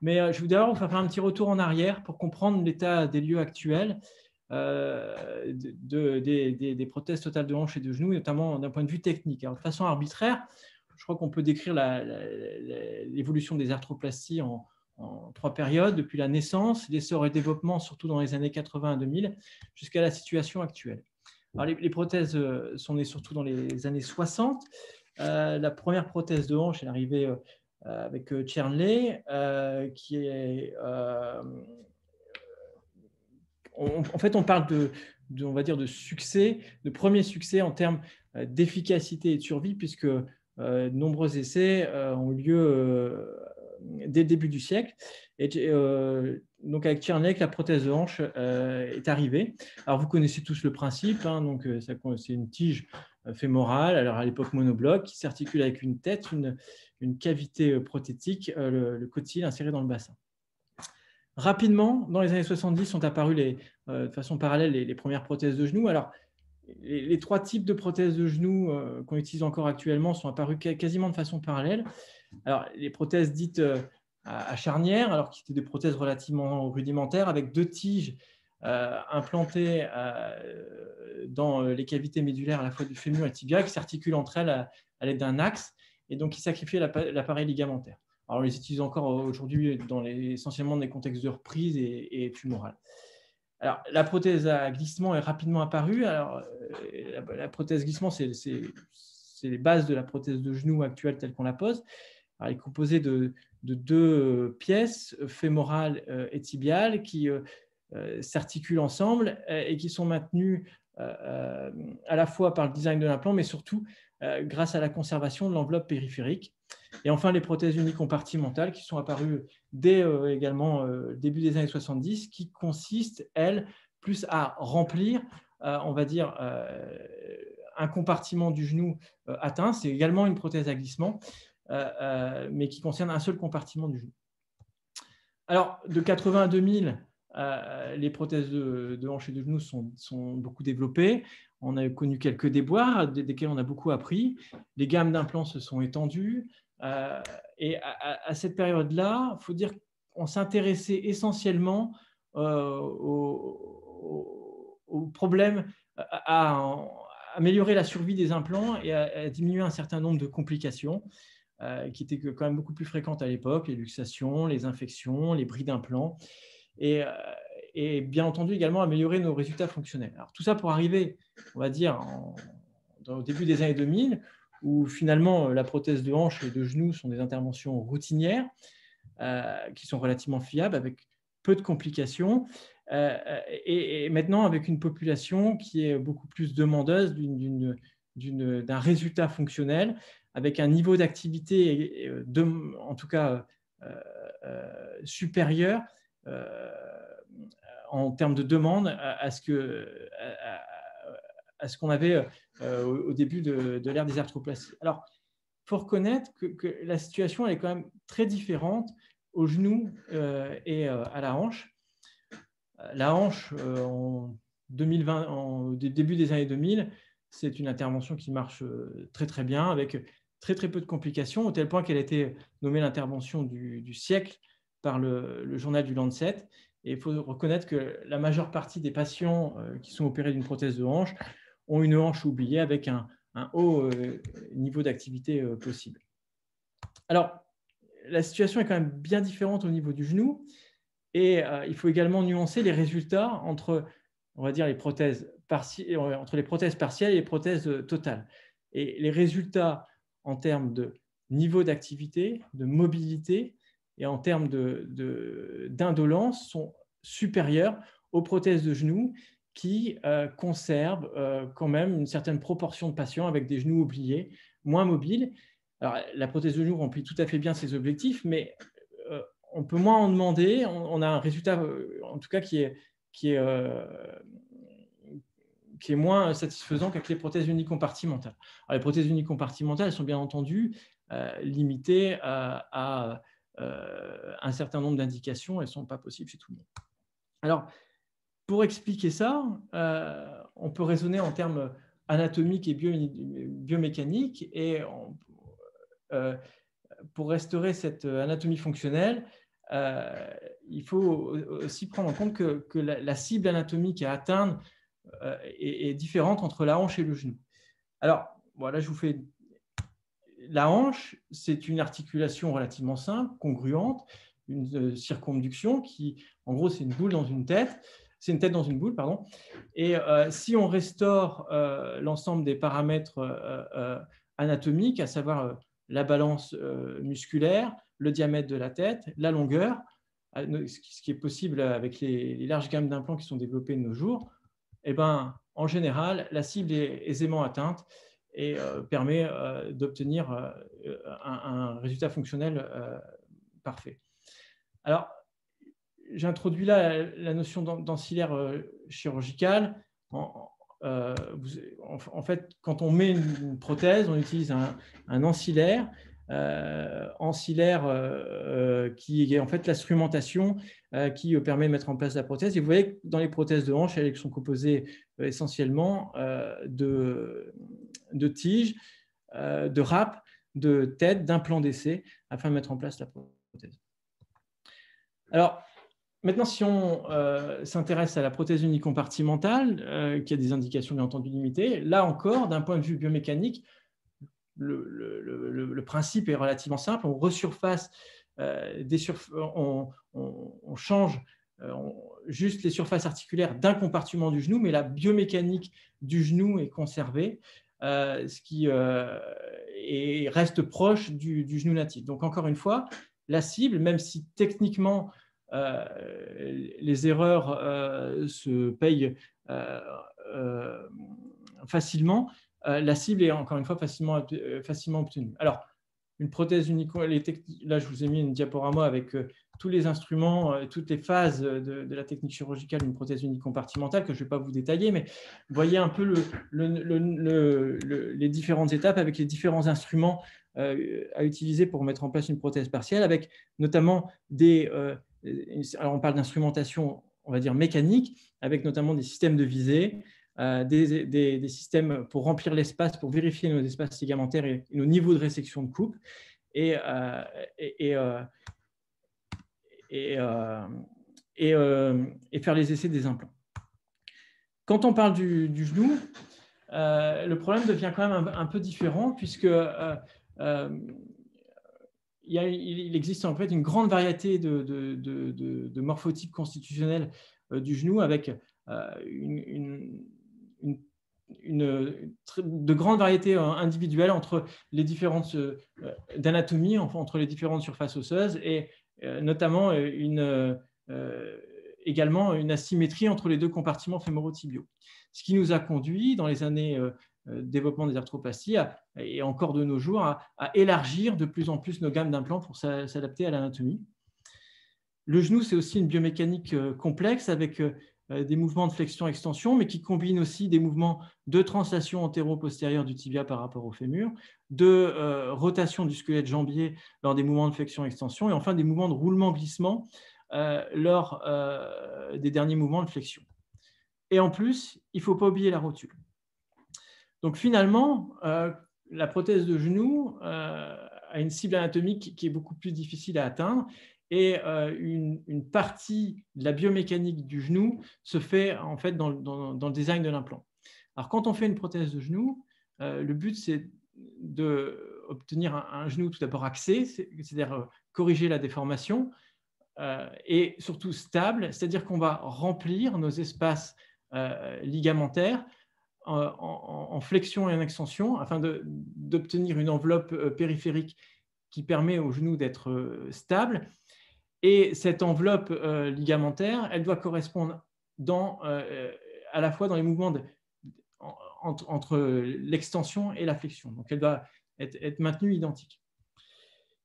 mais je voudrais vous faire un petit retour en arrière pour comprendre l'état des lieux actuels des prothèses totales de hanche et de genoux, notamment d'un point de vue technique. Alors, de façon arbitraire, je crois qu'on peut décrire l'évolution des arthroplasties en 3 périodes, depuis la naissance, l'essor et le développement, surtout dans les années 80 à 2000, jusqu'à la situation actuelle. Alors, les prothèses sont nées surtout dans les années 60. La première prothèse de hanche est arrivée avec Chernley, qui est… en fait, on parle on va dire de succès, de premier succès en termes d'efficacité et de survie, puisque de nombreux essais ont eu lieu dès le début du siècle. Et donc avec Chernley, la prothèse de hanche est arrivée. Alors vous connaissez tous le principe, hein, donc c'est une tige fémorale, alors à l'époque monobloc, qui s'articule avec une tête, une cavité prothétique, le cotyle inséré dans le bassin. Rapidement, dans les années 70, sont apparues de façon parallèle les premières prothèses de genoux. Alors, les 3 types de prothèses de genoux qu'on utilise encore actuellement sont apparus quasiment de façon parallèle. Alors, les prothèses dites à charnière, alors qui étaient des prothèses relativement rudimentaires, avec 2 tiges implantées dans les cavités médulaires à la fois du fémur et tibia, qui s'articulent entre elles à l'aide d'un axe, et donc qui sacrifiaient l'appareil ligamentaire. Alors, on les utilise encore aujourd'hui essentiellement dans des contextes de reprise et tumorale. Alors, la prothèse à glissement est rapidement apparue. Alors, la prothèse glissement, c'est les bases de la prothèse de genou actuelle telle qu'on la pose. Alors, elle est composée de 2 pièces, fémorales et tibiales, qui s'articulent ensemble et qui sont maintenues à la fois par le design de l'implant, mais surtout grâce à la conservation de l'enveloppe périphérique. Et enfin, les prothèses unicompartimentales qui sont apparues dès également début des années 70, qui consistent, elles, plus à remplir on va dire, un compartiment du genou atteint. C'est également une prothèse à glissement, mais qui concerne un seul compartiment du genou. Alors, de 80 à 2000, les prothèses de hanche et de genou sont beaucoup développées. On a connu quelques déboires, desquels on a beaucoup appris. Les gammes d'implants se sont étendues. Et à cette période-là, il faut dire qu'on s'intéressait essentiellement au problème à améliorer la survie des implants et à diminuer un certain nombre de complications qui étaient quand même beaucoup plus fréquentes à l'époque, les luxations, les infections, les bris d'implants, et bien entendu également améliorer nos résultats fonctionnels. Alors tout ça pour arriver, on va dire, au début des années 2000, où finalement la prothèse de hanche et de genou sont des interventions routinières qui sont relativement fiables, avec peu de complications, et maintenant avec une population qui est beaucoup plus demandeuse d'un résultat fonctionnel, avec un niveau d'activité, en tout cas supérieur en termes de demande à ce qu'on avait au début de l'ère des arthroplasties. Alors, il faut reconnaître que la situation elle est quand même très différente au genou et à la hanche. La hanche, en 2020, au début des années 2000, c'est une intervention qui marche très très bien, avec très très peu de complications, au tel point qu'elle a été nommée l'intervention du siècle par le journal du Lancet. Et il faut reconnaître que la majeure partie des patients qui sont opérés d'une prothèse de hanche ont une hanche oubliée avec un haut niveau d'activité possible. Alors, la situation est quand même bien différente au niveau du genou. Et il faut également nuancer les résultats entre, on va dire, entre les prothèses partielles et les prothèses totales. Et les résultats en termes de niveau d'activité, de mobilité et en termes d'indolence sont supérieurs aux prothèses de genoux qui conservent quand même une certaine proportion de patients avec des genoux oubliés, moins mobiles. Alors, la prothèse de genou remplit tout à fait bien ses objectifs, mais on peut moins en demander. On a un résultat, en tout cas, qui est moins satisfaisant qu'avec les prothèses unicompartimentales. Alors, les prothèses unicompartimentales sont bien entendu limitées à un certain nombre d'indications. Elles ne sont pas possibles chez tout le monde. Alors, pour expliquer ça, on peut raisonner en termes anatomiques et biomécaniques. Et pour restaurer cette anatomie fonctionnelle, il faut aussi prendre en compte que la cible anatomique à atteindre est différente entre la hanche et le genou. Alors, voilà, je vous fais... La hanche, c'est une articulation relativement simple, congruente, une circonduction qui, en gros, c'est une boule dans une tête. C'est une tête dans une boule, pardon. Et si on restaure l'ensemble des paramètres anatomiques, à savoir la balance musculaire, le diamètre de la tête, la longueur, ce qui est possible avec les larges gammes d'implants qui sont développées de nos jours, eh ben, en général, la cible est aisément atteinte et permet d'obtenir un résultat fonctionnel parfait. Alors, j'introduis là la notion d'ancillaire chirurgical. En fait, quand on met une prothèse, on utilise un ancillaire, qui est en fait l'instrumentation qui permet de mettre en place la prothèse. Et vous voyez que dans les prothèses de hanche, elles sont composées essentiellement de tiges, de râpes, de têtes, d'implants d'essai afin de mettre en place la prothèse. Alors, maintenant, si on s'intéresse à la prothèse unicompartimentale, qui a des indications bien entendu limitées, là encore, d'un point de vue biomécanique, le principe est relativement simple. On resurface on change juste les surfaces articulaires d'un compartiment du genou, mais la biomécanique du genou est conservée, ce qui reste proche du genou natif. Donc, encore une fois, la cible, même si techniquement les erreurs se payent facilement, la cible est encore une fois facilement obtenue. Alors, une prothèse là, je vous ai mis une diaporama avec tous les instruments, toutes les phases de la technique chirurgicale d'une prothèse unicompartimentale que je ne vais pas vous détailler, mais vous voyez un peu les différentes étapes avec les différents instruments à utiliser pour mettre en place une prothèse partielle, avec notamment alors on parle d'instrumentation, on va dire mécanique, avec notamment des systèmes de visée, des systèmes pour remplir l'espace, pour vérifier nos espaces ligamentaires et nos niveaux de résection de coupe, et faire les essais des implants. Quand on parle du genou, le problème devient quand même un peu différent, puisque il existe en fait une grande variété de morphotypes constitutionnels du genou, avec de grandes variétés individuelles entre les différentes d'anatomie, entre les différentes surfaces osseuses, et notamment également une asymétrie entre les deux compartiments fémoro-tibiaux. Ce qui nous a conduit, dans les années développement des arthroplasties et encore de nos jours, à élargir de plus en plus nos gammes d'implants pour s'adapter à l'anatomie. Le genou, c'est aussi une biomécanique complexe avec des mouvements de flexion-extension, mais qui combinent aussi des mouvements de translation antéro-postérieure du tibia par rapport au fémur, de rotation du squelette jambier lors des mouvements de flexion-extension, et enfin des mouvements de roulement-glissement lors des derniers mouvements de flexion. Et en plus, il ne faut pas oublier la rotule. Donc finalement, la prothèse de genou a une cible anatomique qui est beaucoup plus difficile à atteindre, et une partie de la biomécanique du genou se fait en fait dans le design de l'implant. Alors quand on fait une prothèse de genou, le but c'est d'obtenir un genou tout d'abord axé, c'est-à-dire corriger la déformation, et surtout stable, c'est-à-dire qu'on va remplir nos espaces ligamentaires en flexion et en extension afin d'obtenir une enveloppe périphérique qui permet au genou d'être stable. Et cette enveloppe ligamentaire, elle doit correspondre à la fois dans les mouvements entre l'extension et la flexion. Donc, elle doit être maintenue identique.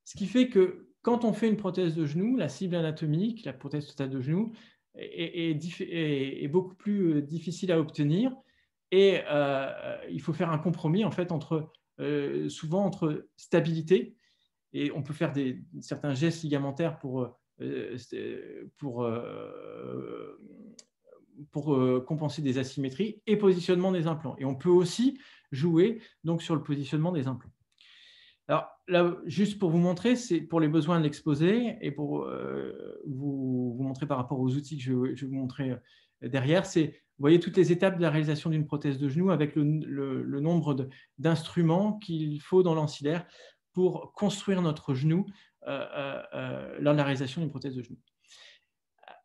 Ce qui fait que quand on fait une prothèse de genou, la cible anatomique, la prothèse totale de genou, est beaucoup plus difficile à obtenir. Et il faut faire un compromis en fait souvent entre stabilité, et on peut faire certains gestes ligamentaires pour compenser des asymétries, et positionnement des implants. Et on peut aussi jouer donc sur le positionnement des implants. Alors là, juste pour vous montrer, c'est pour les besoins de l'exposé et pour vous montrer par rapport aux outils que je vais vous montrer derrière, vous voyez toutes les étapes de la réalisation d'une prothèse de genou avec le nombre d'instruments qu'il faut dans l'ancillaire pour construire notre genou lors de la réalisation d'une prothèse de genou.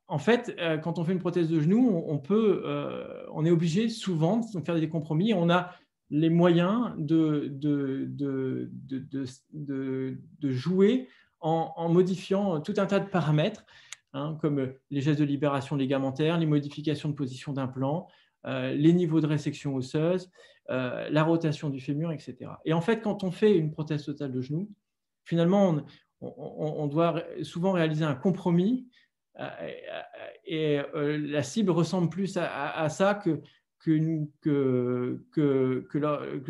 En fait, quand on fait une prothèse de genou, on est obligé souvent de faire des compromis. On a les moyens de jouer en modifiant tout un tas de paramètres, comme les gestes de libération ligamentaire, les modifications de position d'implant, les niveaux de résection osseuse, la rotation du fémur, etc. Et en fait, quand on fait une prothèse totale de genou, finalement, on doit souvent réaliser un compromis, et la cible ressemble plus à ça que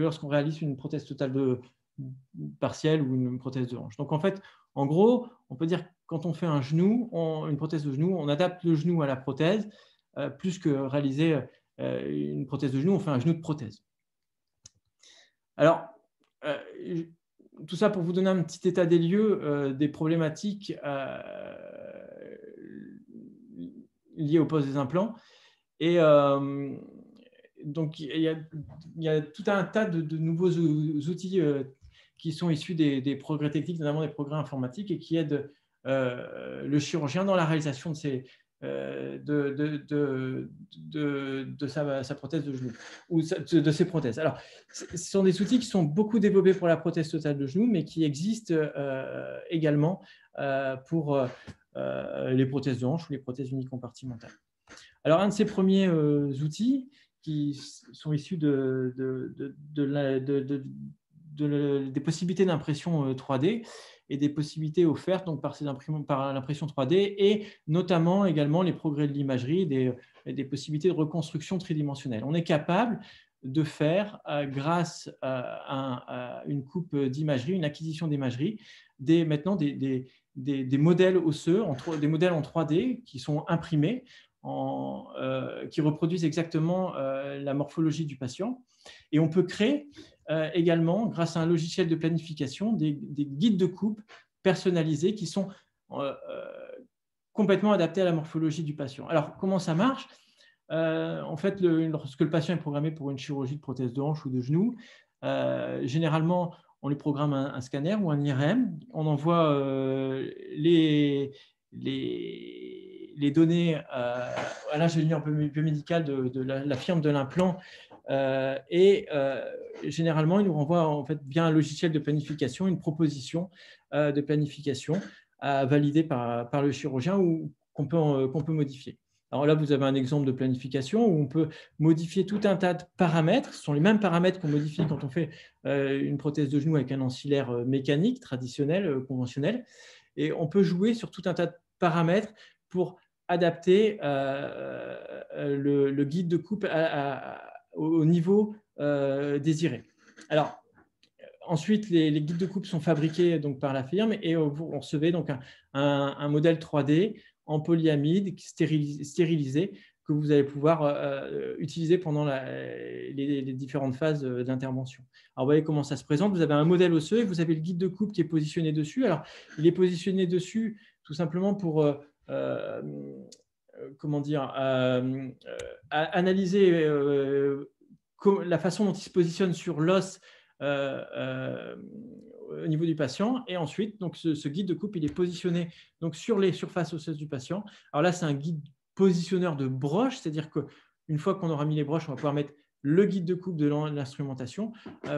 lorsqu'on réalise une prothèse totale partielle ou une prothèse de hanche. Donc en fait, en gros, on peut dire que quand on fait un genou, une prothèse de genou, on adapte le genou à la prothèse, plus que réaliser une prothèse de genou, on fait un genou de prothèse. Alors, tout ça pour vous donner un petit état des lieux des problématiques liées au poste des implants. Et donc, il y a tout un tas de nouveaux outils qui sont issus des progrès techniques, notamment des progrès informatiques, et qui aident le chirurgien dans la réalisation de sa prothèse de genou, ou de ses prothèses. Alors, ce sont des outils qui sont beaucoup développés pour la prothèse totale de genou, mais qui existent également pour les prothèses de hanche ou les prothèses unicompartimentales. Alors, un de ces premiers outils qui sont issus de des possibilités d'impression 3D et des possibilités offertes donc, par l'impression 3D et notamment également les progrès de l'imagerie, des possibilités de reconstruction tridimensionnelle. On est capable de faire, grâce à une coupe d'imagerie, une acquisition d'imagerie, maintenant des modèles osseux, des modèles en 3D qui sont imprimés, qui reproduisent exactement la morphologie du patient. Et on peut créer également, grâce à un logiciel de planification, des guides de coupe personnalisés qui sont complètement adaptés à la morphologie du patient. Alors, comment ça marche ? En fait, lorsque le patient est programmé pour une chirurgie de prothèse de hanche ou de genou, généralement, on lui programme un scanner ou un IRM. On envoie les données à l'ingénieur biomédical de la firme de l'implant et généralement, il nous renvoie en fait, via un logiciel de planification une proposition de planification à valider par le chirurgien ou qu'on peut modifier. Alors là, vous avez un exemple de planification où on peut modifier tout un tas de paramètres. Ce sont les mêmes paramètres qu'on modifie quand on fait une prothèse de genou avec un ancillaire mécanique, traditionnel, conventionnel. Et on peut jouer sur tout un tas de paramètres pour adapter le guide de coupe au niveau désiré. Alors, ensuite, les guides de coupe sont fabriqués donc, par la firme et vous recevez donc un modèle 3D en polyamide stérilisé que vous allez pouvoir utiliser pendant les différentes phases d'intervention. Alors, vous voyez comment ça se présente. Vous avez un modèle osseux et vous avez le guide de coupe qui est positionné dessus. Alors, il est positionné dessus tout simplement pour analyser la façon dont il se positionne sur l'os au niveau du patient. Et ensuite, donc, ce guide de coupe, il est positionné donc, sur les surfaces osseuses du patient. Alors là, c'est un guide positionneur de broche, c'est-à-dire qu'une fois qu'on aura mis les broches, on va pouvoir mettre le guide de coupe de l'instrumentation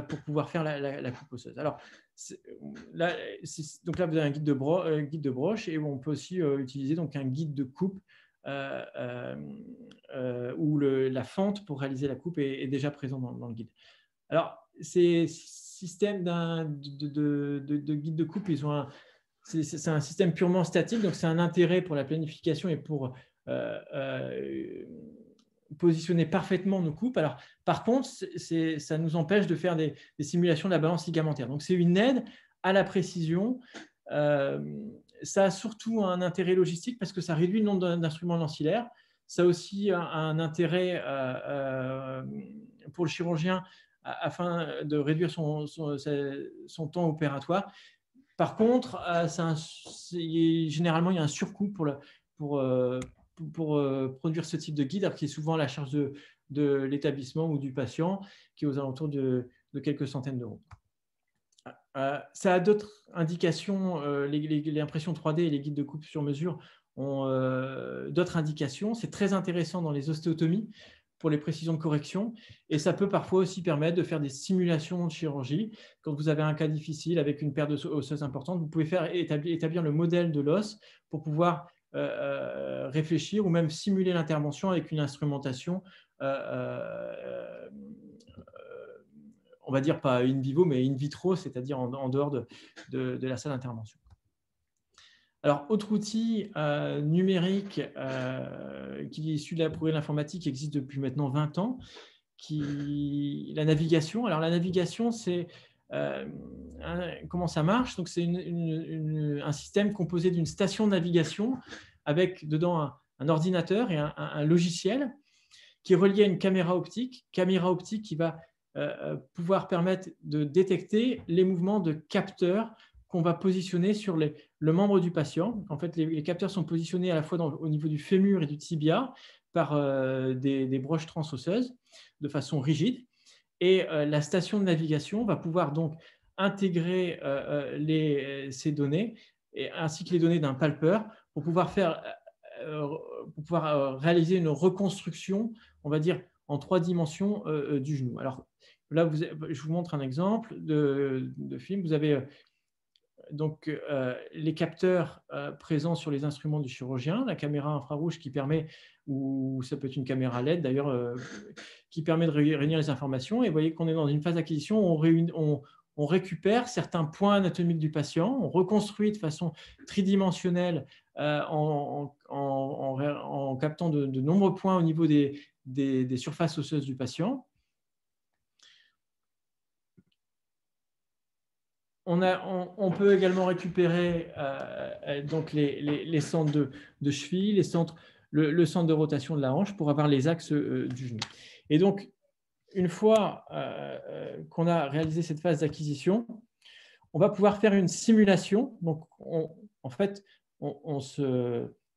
pour pouvoir faire la coupe osseuse. Alors, donc là, vous avez un guide de broche et on peut aussi utiliser donc, un guide de coupe où la fente pour réaliser la coupe est déjà présente dans le guide. Alors, ces systèmes de guide de coupe, c'est un système purement statique, donc c'est un intérêt pour la planification et pour positionner parfaitement nos coupes. Alors, par contre, ça nous empêche de faire des simulations de la balance ligamentaire. Donc, c'est une aide à la précision. Ça a surtout un intérêt logistique parce que ça réduit le nombre d'instruments lancillaires. Ça a aussi un intérêt pour le chirurgien afin de réduire son temps opératoire. Par contre, généralement, il y a un surcoût pour produire ce type de guide, alors qui est souvent à la charge de l'établissement ou du patient, qui est aux alentours de quelques centaines d'euros. Ça a d'autres indications, les impressions 3D et les guides de coupe sur mesure ont d'autres indications. C'est très intéressant dans les ostéotomies pour les précisions de correction et ça peut parfois aussi permettre de faire des simulations de chirurgie. Quand vous avez un cas difficile avec une perte osseuse importante, vous pouvez établir le modèle de l'os pour pouvoir réfléchir ou même simuler l'intervention avec une instrumentation on va dire pas in vivo, mais in vitro, c'est-à-dire en dehors de la salle d'intervention. Alors, autre outil numérique qui est issu de la progrès de l'informatique, qui existe depuis maintenant 20 ans, la navigation. Alors, la navigation, c'est comment ça marche? Donc, c'est un système composé d'une station de navigation avec dedans un ordinateur et un logiciel qui est relié à une caméra optique qui va pouvoir permettre de détecter les mouvements de capteurs qu'on va positionner sur le membre du patient. En fait, les capteurs sont positionnés à la fois au niveau du fémur et du tibia par des broches transosseuses de façon rigide. Et la station de navigation va pouvoir donc intégrer ces données ainsi que les données d'un palpeur pour pouvoir réaliser une reconstruction, on va dire, en 3 dimensions du genou. Alors là, je vous montre un exemple de film. Vous avez donc les capteurs présents sur les instruments du chirurgien, la caméra infrarouge qui permet, ou ça peut être une caméra LED d'ailleurs, qui permet de réunir les informations. Et vous voyez qu'on est dans une phase d'acquisition où on on récupère certains points anatomiques du patient, on reconstruit de façon tridimensionnelle en captant de nombreux points au niveau des surfaces osseuses du patient. On peut également récupérer donc les centres de cheville, le centre de rotation de la hanche pour avoir les axes du genou. Et donc, une fois qu'on a réalisé cette phase d'acquisition, on va pouvoir faire une simulation. Donc, en fait, on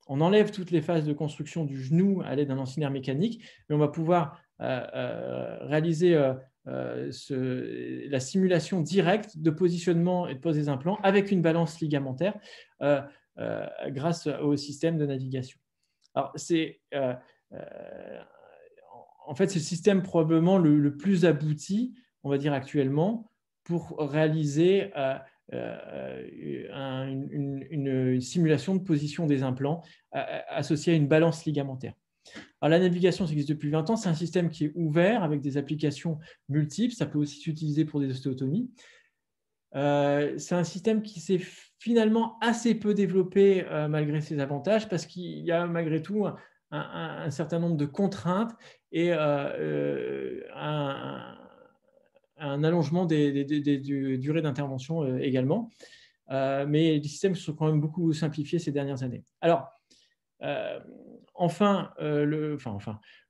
enlève toutes les phases de construction du genou à l'aide d'un lancinaire mécanique, mais on va pouvoir réaliser la simulation directe de positionnement et de pose des implants avec une balance ligamentaire grâce au système de navigation. Alors, en fait, c'est le système probablement le plus abouti, on va dire actuellement, pour réaliser une simulation de position des implants associée à une balance ligamentaire. Alors, la navigation, ça existe depuis 20 ans. C'est un système qui est ouvert avec des applications multiples. Ça peut aussi s'utiliser pour des ostéotomies. C'est un système qui s'est finalement assez peu développé malgré ses avantages parce qu'il y a malgré tout un certain nombre de contraintes et un allongement des durées d'intervention également. Mais les systèmes se sont quand même beaucoup simplifiés ces dernières années. Alors, le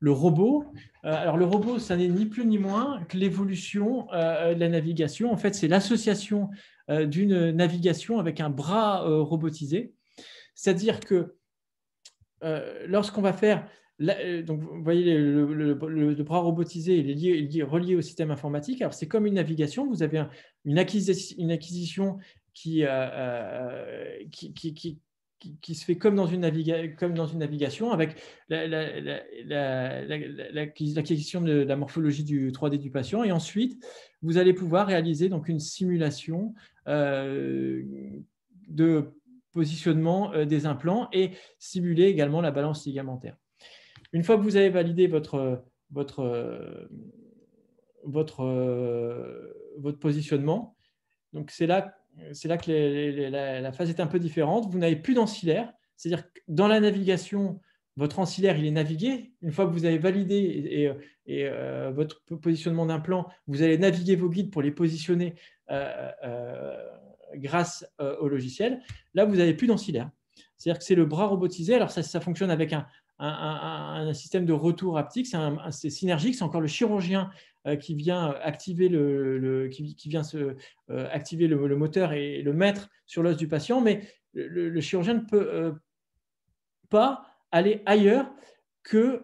robot. Alors, le robot, ça n'est ni plus ni moins que l'évolution de la navigation. En fait, c'est l'association d'une navigation avec un bras robotisé. C'est-à-dire que lorsqu'on va faire… donc, vous voyez, le bras robotisé, il est relié au système informatique. Alors, c'est comme une navigation. Vous avez une acquisition qui se fait comme dans une navigation avec l'acquisition de la morphologie du 3D du patient. Et ensuite, vous allez pouvoir réaliser donc une simulation de positionnement des implants et simuler également la balance ligamentaire. Une fois que vous avez validé votre positionnement, donc c'est là que la phase est un peu différente. Vous n'avez plus d'ancillaire, c'est-à-dire que dans la navigation, votre ancillaire il est navigué. Une fois que vous avez validé votre positionnement d'implant, vous allez naviguer vos guides pour les positionner grâce au logiciel. Là, vous n'avez plus d'ancillaire. C'est-à-dire que c'est le bras robotisé. Alors, ça fonctionne avec un système de retour haptique. C'est synergique. C'est encore le chirurgien qui vient activer activer le moteur et le mettre sur l'os du patient. Mais le chirurgien ne peut pas aller ailleurs que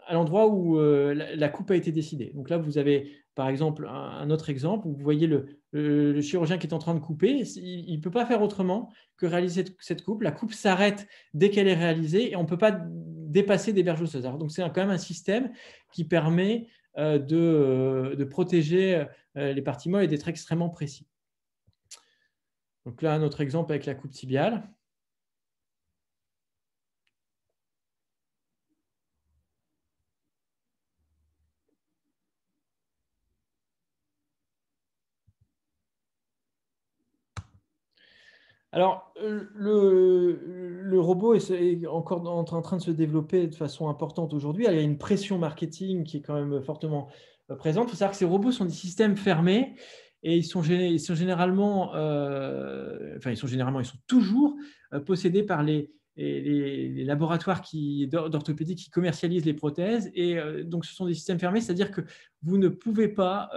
à l'endroit où la coupe a été décidée. Donc là, vous avez par exemple un autre exemple où vous voyez le chirurgien qui est en train de couper. Il ne peut pas faire autrement que réaliser cette coupe. La coupe s'arrête dès qu'elle est réalisée et on ne peut pas dépasser des berges osseuses. Donc c'est quand même un système qui permet de protéger les parties molles et d'être extrêmement précis. Donc là, un autre exemple avec la coupe tibiale. Alors, le robot est encore en train de se développer de façon importante aujourd'hui. Il y a une pression marketing qui est quand même fortement présente. Il faut savoir que ces robots sont des systèmes fermés et ils sont généralement, ils sont toujours possédés par les laboratoires d'orthopédie qui commercialisent les prothèses. Et donc, ce sont des systèmes fermés, c'est-à-dire que vous ne pouvez pas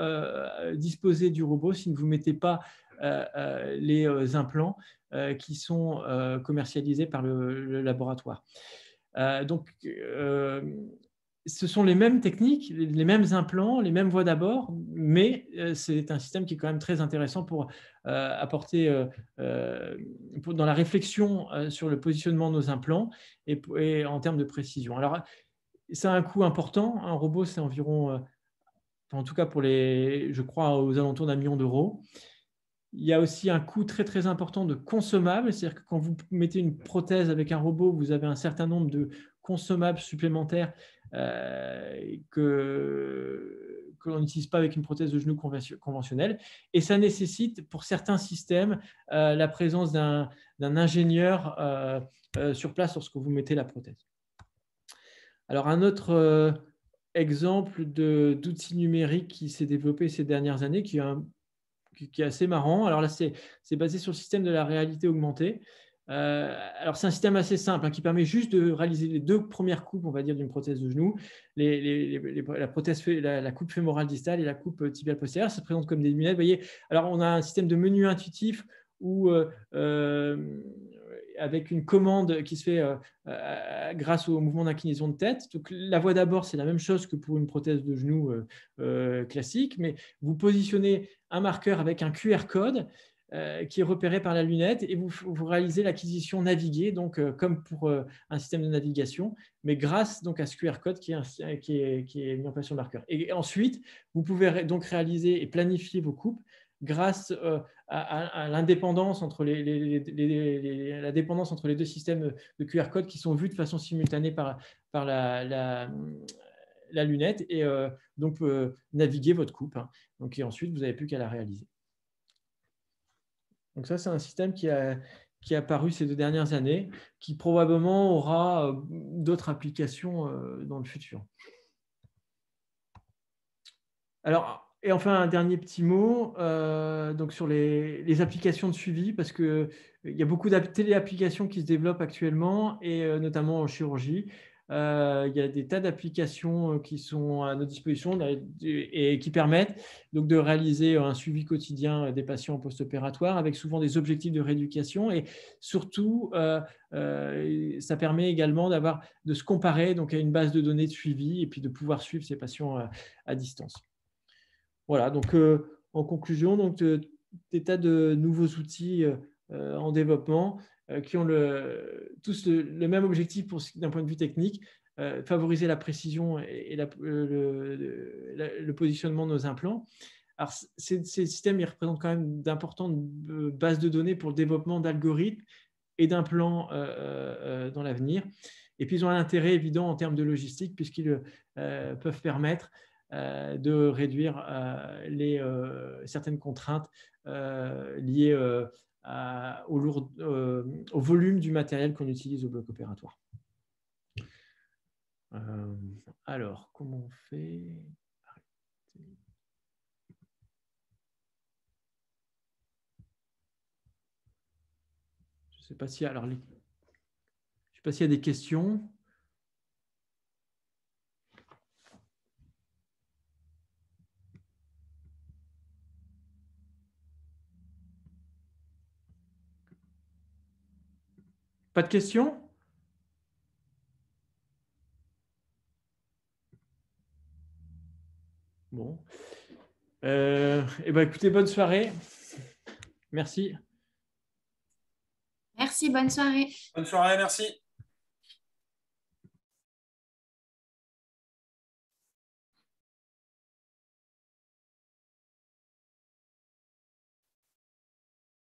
disposer du robot si vous ne mettez pas les implants qui sont commercialisés par le laboratoire. Donc, ce sont les mêmes techniques, les mêmes implants, les mêmes voies d'abord, mais c'est un système qui est quand même très intéressant pour apporter dans la réflexion sur le positionnement de nos implants et en termes de précision. Alors, ça a un coût important. Un robot, c'est environ, en tout cas je crois, aux alentours d'1 million d'euros. Il y a aussi un coût très, très important de consommables. C'est-à-dire que quand vous mettez une prothèse avec un robot, vous avez un certain nombre de consommables supplémentaires que que l'on n'utilise pas avec une prothèse de genou conventionnelle. Et ça nécessite, pour certains systèmes, la présence d'un ingénieur sur place lorsque vous mettez la prothèse. Alors, un autre exemple d'outil numérique qui s'est développé ces dernières années, qui est assez marrant. Alors là, c'est basé sur le système de la réalité augmentée. Alors, c'est un système assez simple qui permet juste de réaliser les 2 premières coupes, on va dire, d'une prothèse de genou, la coupe fémorale distale et la coupe tibiale postérieure. Ça se présente comme des lunettes. Vous voyez, alors, on a un système de menu intuitif où, avec une commande qui se fait grâce au mouvement d'inclinaison de tête. Donc, la voie d'abord, c'est la même chose que pour une prothèse de genou classique, mais vous positionnez un marqueur avec un QR code qui est repéré par la lunette et vous réalisez l'acquisition naviguée, donc comme pour un système de navigation, mais grâce donc, à ce QR code qui est mis en place sur le marqueur. Et ensuite, vous pouvez donc réaliser et planifier vos coupes grâce à l'indépendance entre la dépendance entre les 2 systèmes de QR code qui sont vus de façon simultanée par la lunette et donc naviguer votre coupe. Donc, et ensuite, vous n'avez plus qu'à la réaliser. Donc ça, c'est un système qui est apparu ces 2 dernières années, qui probablement aura d'autres applications dans le futur. Alors, et enfin, un dernier petit mot donc sur les applications de suivi, parce qu'il y a beaucoup de téléapplications qui se développent actuellement, et notamment en chirurgie. Il y a des tas d'applications qui sont à notre disposition et qui permettent donc de réaliser un suivi quotidien des patients post-opératoires avec souvent des objectifs de rééducation, et surtout, ça permet également de se comparer donc à une base de données de suivi et puis de pouvoir suivre ces patients à distance. Voilà, donc en conclusion, donc, des tas de nouveaux outils en développement qui ont tous le même objectif d'un point de vue technique, favoriser la précision et le positionnement de nos implants. Alors, ces systèmes, ils représentent quand même d'importantes bases de données pour le développement d'algorithmes et d'implants dans l'avenir. Et puis, ils ont un intérêt évident en termes de logistique, puisqu'ils peuvent permettre de réduire certaines contraintes liées au volume du matériel qu'on utilise au bloc opératoire. Alors, comment on fait? Je ne sais pas s'il y a, je sais pas s'il y a des questions. Pas de questions? Bon. Eh ben, écoutez, bonne soirée. Merci. Merci, bonne soirée. Bonne soirée, merci.